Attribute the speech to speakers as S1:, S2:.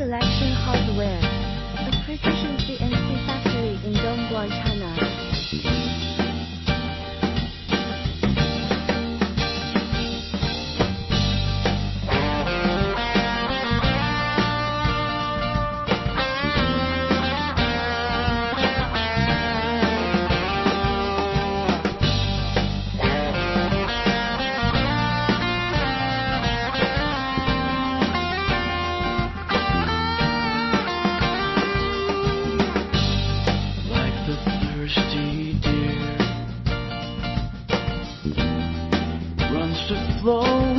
S1: Selection Hardware, a precision CNC factory in Dongguan, China.
S2: Thirsty deer runs to flow